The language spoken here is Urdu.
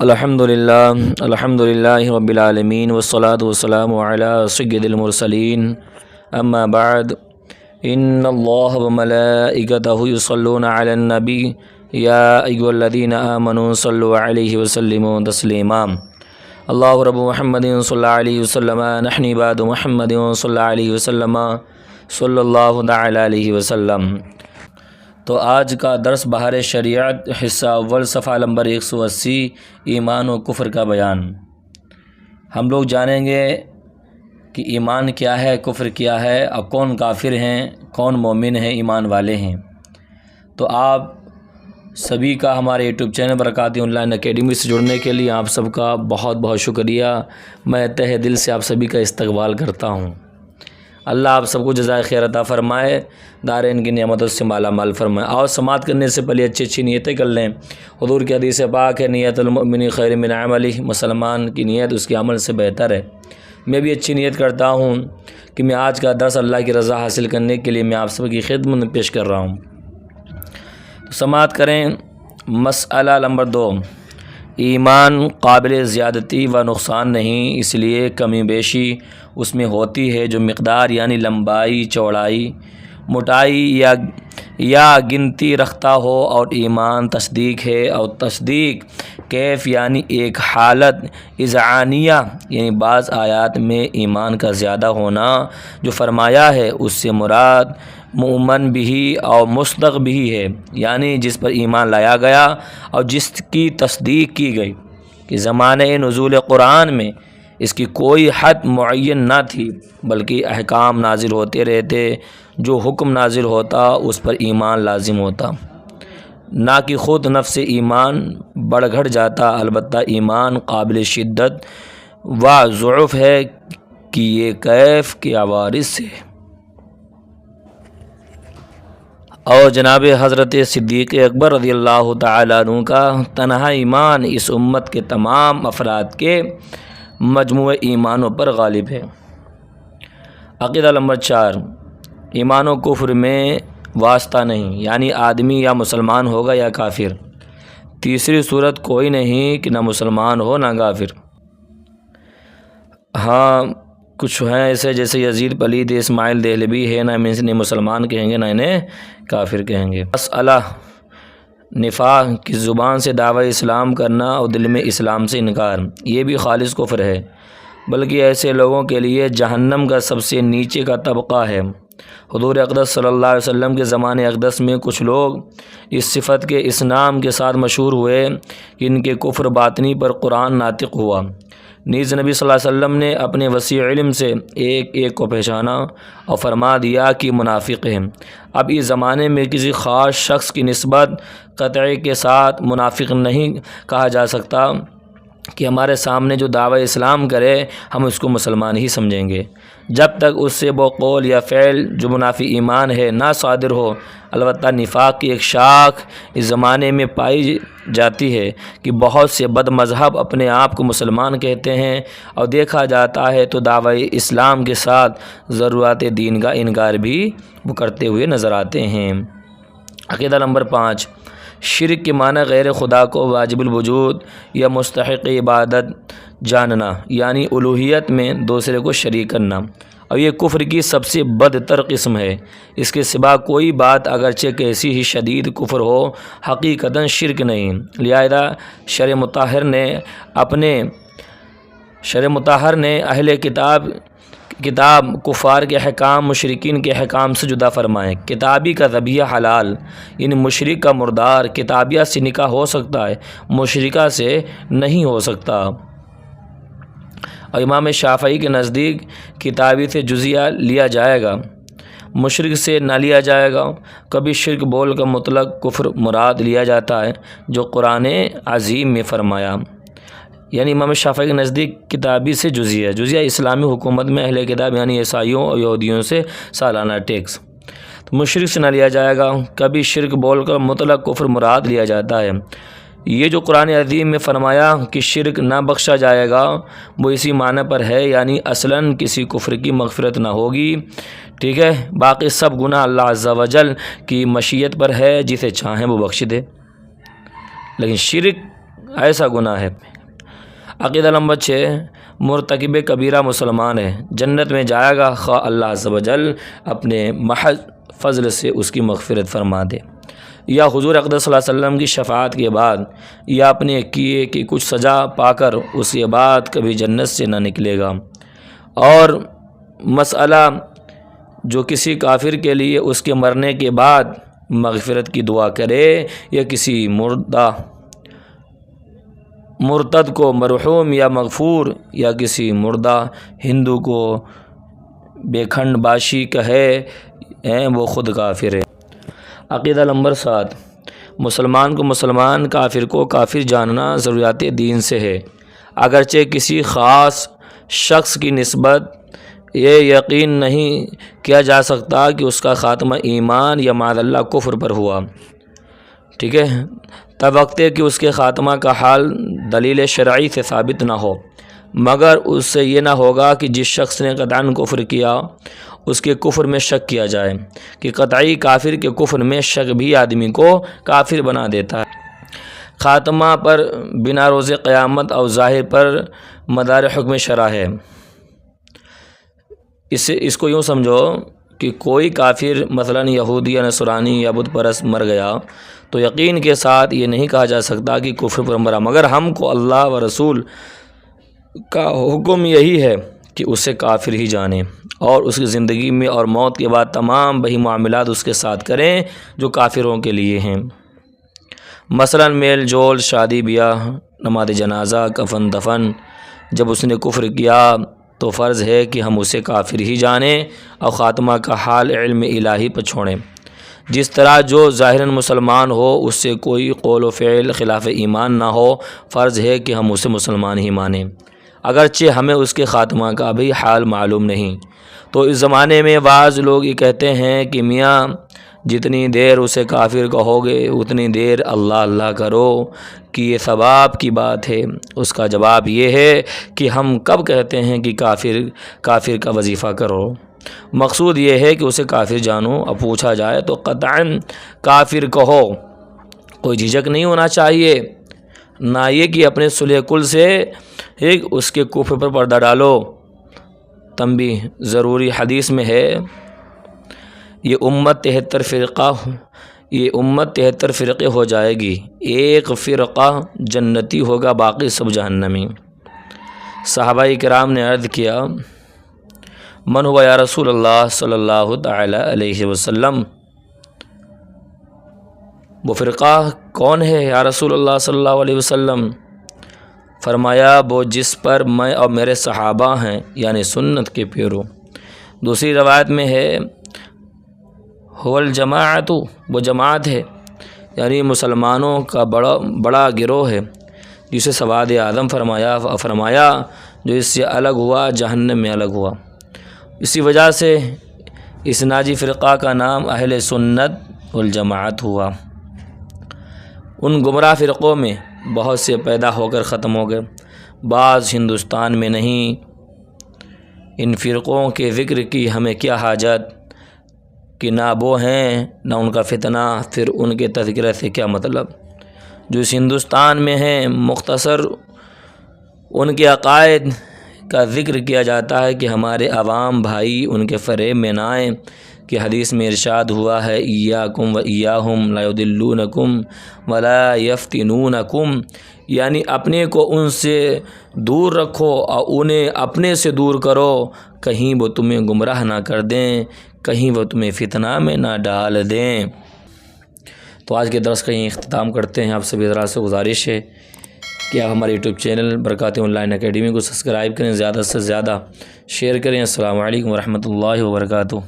الحمدللہ رب العالمین والصلاة والسلام علی سید المرسلین اما بعد ان اللہ وملائکتہ یصلون علی النبی یا ایھا الذین آمنوا صلوا علیہ وسلموا تسلیما اللہ رب محمد صلی اللہ علیہ وسلم نحن عباد محمد صلی اللہ علیہ وسلم صلی اللہ تعالی علیہ وسلم۔ تو آج کا درس بہار شریعت حصہ اول صفحہ نمبر 180 ایمان و کفر کا بیان۔ ہم لوگ جانیں گے کہ ایمان کیا ہے، کفر کیا ہے، اور کون کافر ہیں، کون مومن ہیں، ایمان والے ہیں۔ تو آپ سبھی کا ہمارے YouTube channel Barkati online academy سے جڑنے کے لیے آپ سب کا بہت بہت شکریہ۔ میں تہہ دل سے آپ سبھی کا استقبال کرتا ہوں۔ اللہ آپ سب کو جزائے خیر عطا فرمائے، دارین کی نعمتوں سے مالا مال فرمائے۔ اور سماعت کرنے سے پہلے اچھی اچھی نیتیں کر لیں۔ حضور کی حدیث پاک ہے، نیت المؤمن خیر من عملہ، مسلمان کی نیت اس کے عمل سے بہتر ہے۔ میں بھی اچھی نیت کرتا ہوں کہ میں آج کا درس اللہ کی رضا حاصل کرنے کے لیے میں آپ سب کی خدمت میں پیش کر رہا ہوں۔ سماعت کریں۔ مسئلہ نمبر 2، ایمان قابل زیادتی و نقصان نہیں، اس لیے کمی بیشی اس میں ہوتی ہے جو مقدار یعنی لمبائی، چوڑائی، موٹائی یا گنتی رکھتا ہو، اور ایمان تصدیق ہے، اور تصدیق کیف یعنی ایک حالت اذعانیہ یعنی بعض آیات میں ایمان کا زیادہ ہونا جو فرمایا ہے اس سے مراد مؤمن بھی اور مصدق بھی ہے، یعنی جس پر ایمان لایا گیا اور جس کی تصدیق کی گئی کہ زمانہ نزول قرآن میں اس کی کوئی حد معین نہ تھی، بلکہ احکام نازل ہوتے رہتے، جو حکم نازل ہوتا اس پر ایمان لازم ہوتا، نہ کہ خود نفس ایمان بڑھ گھٹ جاتا۔ البتہ ایمان قابل شدت و ضعف ہے کہ یہ کیف کے عوارض سے۔ اور جناب حضرت صدیق اکبر رضی اللہ تعالیٰ عنہ کا تنہا ایمان اس امت کے تمام افراد کے مجموعہ ایمانوں پر غالب ہے۔ عقیدہ نمبر 4، ایمان و کفر میں واسطہ نہیں، یعنی آدمی یا مسلمان ہوگا یا کافر، تیسری صورت کوئی نہیں کہ نہ مسلمان ہو نہ کافر۔ ہاں کچھ ہیں ایسے جیسے یزید پلید اسماعیل دہلوی ہے، نہ انہیں مسلمان کہیں گے نہ انہیں کافر کہیں گے۔ مسئلہ نفاق کی زبان سے دعوی اسلام کرنا اور دل میں اسلام سے انکار، یہ بھی خالص کفر ہے، بلکہ ایسے لوگوں کے لیے جہنم کا سب سے نیچے کا طبقہ ہے۔ حضور اقدس صلی اللہ علیہ وسلم کے زمانے اقدس میں کچھ لوگ اس صفت کے اس نام کے ساتھ مشہور ہوئے کہ ان کے کفر باطنی پر قرآن ناطق ہوا۔ نیز نبی صلی اللہ علیہ وسلم نے اپنے وسیع علم سے ایک ایک کو پہچانا اور فرما دیا کہ منافق ہیں۔ اب اس زمانے میں کسی خاص شخص کی نسبت قطعی کے ساتھ منافق نہیں کہا جا سکتا کہ ہمارے سامنے جو دعوی اسلام کرے ہم اس کو مسلمان ہی سمجھیں گے، جب تک اس سے وہ قول یا فعل جو منافی ایمان ہے نہ صادر ہو۔ البتہ نفاق کی ایک شاخ اس زمانے میں پائی جاتی ہے کہ بہت سے بد مذہب اپنے آپ کو مسلمان کہتے ہیں، اور دیکھا جاتا ہے تو دعوی اسلام کے ساتھ ضرورت دین کا انکار بھی وہ کرتے ہوئے نظر آتے ہیں۔ عقیدہ نمبر 5، شرک کے معنی غیر خدا کو واجب الوجود یا مستحق عبادت جاننا، یعنی الوہیت میں دوسرے کو شریک کرنا، اور یہ کفر کی سب سے بدتر قسم ہے۔ اس کے سوا کوئی بات اگرچہ کیسی ہی شدید کفر ہو حقیقتاً شرک نہیں۔ لہذا شرع مطہر نے اہل کتاب کفار کے احکام مشرکین کے احکام سے جدا فرمائے۔ کتابی کا ذبیحہ حلال، یعنی مشرک کا مردار کتابیہ سے نکاح ہو سکتا ہے، مشرکہ سے نہیں ہو سکتا۔ اور امام شافعی کے نزدیک کتابی سے جزیہ لیا جائے گا، مشرک سے نہ لیا جائے گا۔ کبھی شرک بول کا مطلق کفر مراد لیا جاتا ہے جو قرآن عظیم میں فرمایا، یعنی امام شافعی کے نزدیک کتابی سے جزیہ اسلامی حکومت میں اہل کتاب یعنی عیسائیوں اور یہودیوں سے سالانہ ٹیکس، تو مشرک سے نہ لیا جائے گا۔ کبھی شرک بول کر مطلق کفر مراد لیا جاتا ہے۔ یہ جو قرآن عظیم میں فرمایا کہ شرک نہ بخشا جائے گا وہ اسی معنی پر ہے، یعنی اصلاً کسی کفر کی مغفرت نہ ہوگی، ٹھیک ہے۔ باقی سب گناہ اللہ عز و جل کی مشیت پر ہے، جسے چاہیں وہ بخش دے، لیکن شرک ایسا گناہ ہے۔ عقیدہ نمبر 6، مرتکب کبیرہ مسلمان ہے، جنت میں جائے گا خواہ اللہ عز و جل اپنے محض فضل سے اس کی مغفرت فرما دے، یا حضور اقدس صلی اللہ علیہ وسلم کی شفاعت کے بعد، یا اپنے کیے کی کچھ سزا پا کر اس کے بعد کبھی جنت سے نہ نکلے گا۔ اور مسئلہ جو کسی کافر کے لیے اس کے مرنے کے بعد مغفرت کی دعا کرے، یا کسی مرتد کو مرحوم یا مغفور، یا کسی مردہ ہندو کو بے کھنڈ باشی کہے، وہ خود کافر ہے۔ عقیدہ نمبر 7، مسلمان کو مسلمان، کافر کو کافر جاننا ضروریات دین سے ہے، اگرچہ کسی خاص شخص کی نسبت یہ یقین نہیں کیا جا سکتا کہ اس کا خاتمہ ایمان یا معاذ اللہ کفر پر ہوا، ٹھیک ہے، تب وقت کہ اس کے خاتمہ کا حال دلیل شرعی سے ثابت نہ ہو، مگر اس سے یہ نہ ہوگا کہ جس شخص نے قطعاً کفر کیا اس کے کفر میں شک کیا جائے، کہ قطعی کافر کے کفر میں شک بھی آدمی کو کافر بنا دیتا ہے۔ خاتمہ پر بنا روز قیامت اور ظاہر پر مدار حکم شرع ہے۔ اس کو یوں سمجھو کہ کوئی کافر مثلاً یہودی یا نصرانی یا بت پرست مر گیا تو یقین کے ساتھ یہ نہیں کہا جا سکتا کہ کفر پر مرا، مگر ہم کو اللہ و رسول کا حکم یہی ہے کہ اسے کافر ہی جانیں، اور اس کی زندگی میں اور موت کے بعد تمام وہی معاملات اس کے ساتھ کریں جو کافروں کے لیے ہیں، مثلاً میل جول، شادی بیاہ، نماز جنازہ، کفن دفن۔ جب اس نے کفر کیا تو فرض ہے کہ ہم اسے کافر ہی جانیں اور خاتمہ کا حال علم الہی پر چھوڑیں۔ جس طرح جو ظاہراً مسلمان ہو اس سے کوئی قول و فعل خلاف ایمان نہ ہو، فرض ہے کہ ہم اسے مسلمان ہی مانیں، اگرچہ ہمیں اس کے خاتمہ کا بھی حال معلوم نہیں۔ تو اس زمانے میں بعض لوگ یہ کہتے ہیں کہ میاں جتنی دیر اسے کافر کہو گے اتنی دیر اللہ اللہ کرو کہ یہ ثواب کی بات ہے۔ اس کا جواب یہ ہے کہ ہم کب کہتے ہیں کہ کافر کا وظیفہ کرو؟ مقصود یہ ہے کہ اسے کافر جانو، اور پوچھا جائے تو قطعاً کافر کہو، کوئی جھجک نہیں ہونا چاہیے، نہ یہ کہ اپنے صلح کل سے اس کے کفر پر پردہ ڈالو۔ تنبیہ ضروری حدیث میں ہے یہ امت 73 فرقے ہو جائے گی، ایک فرقہ جنتی ہوگا، باقی سب جہنمی۔ صحابہ کرام نے عرض کیا من ہوا یا رسول اللہ صلی اللہ تعالی علیہ وسلم، وہ فرقہ کون ہے یا رسول اللہ صلی اللہ علیہ وسلم؟ فرمایا وہ جس پر میں اور میرے صحابہ ہیں، یعنی سنت کے پیرو۔ دوسری روایت میں ہے هو الجماعت، وہ جماعت ہے، یعنی مسلمانوں کا بڑا گروہ ہے، جسے سواد اعظم فرمایا جو اس سے الگ ہوا جہنم میں الگ ہوا۔ اسی وجہ سے اس ناجی فرقہ کا نام اہل سنت والجماعت ہوا۔ ان گمراہ فرقوں میں بہت سے پیدا ہو کر ختم ہو گئے، بعض ہندوستان میں نہیں۔ ان فرقوں کے ذکر کی ہمیں کیا حاجت کہ نہ وہ ہیں نہ ان کا فتنہ، پھر ان کے تذکرہ سے کیا مطلب؟ جو اس ہندوستان میں ہیں مختصر ان کے عقائد کا ذکر کیا جاتا ہے کہ ہمارے عوام بھائی ان کے فریب میں نہ آئیں، کہ حدیث میں ارشاد ہوا ہے ایاکم و ایاہم لا یضلونکم ولا یفتنونکم، یعنی اپنے کو ان سے دور رکھو اور انہیں اپنے سے دور کرو، کہیں وہ تمہیں گمراہ نہ کر دیں، کہیں وہ تمہیں فتنہ میں نہ ڈال دیں۔ تو آج کے درس کا یہ اختتام کرتے ہیں۔ آپ سبھی حضرات سے گزارش ہے کہ آپ ہمارے یوٹیوب چینل برکات آن لائن اکیڈمی کو سبسکرائب کریں، زیادہ سے زیادہ شیئر کریں۔ السلام علیکم ورحمۃ اللہ وبرکاتہ۔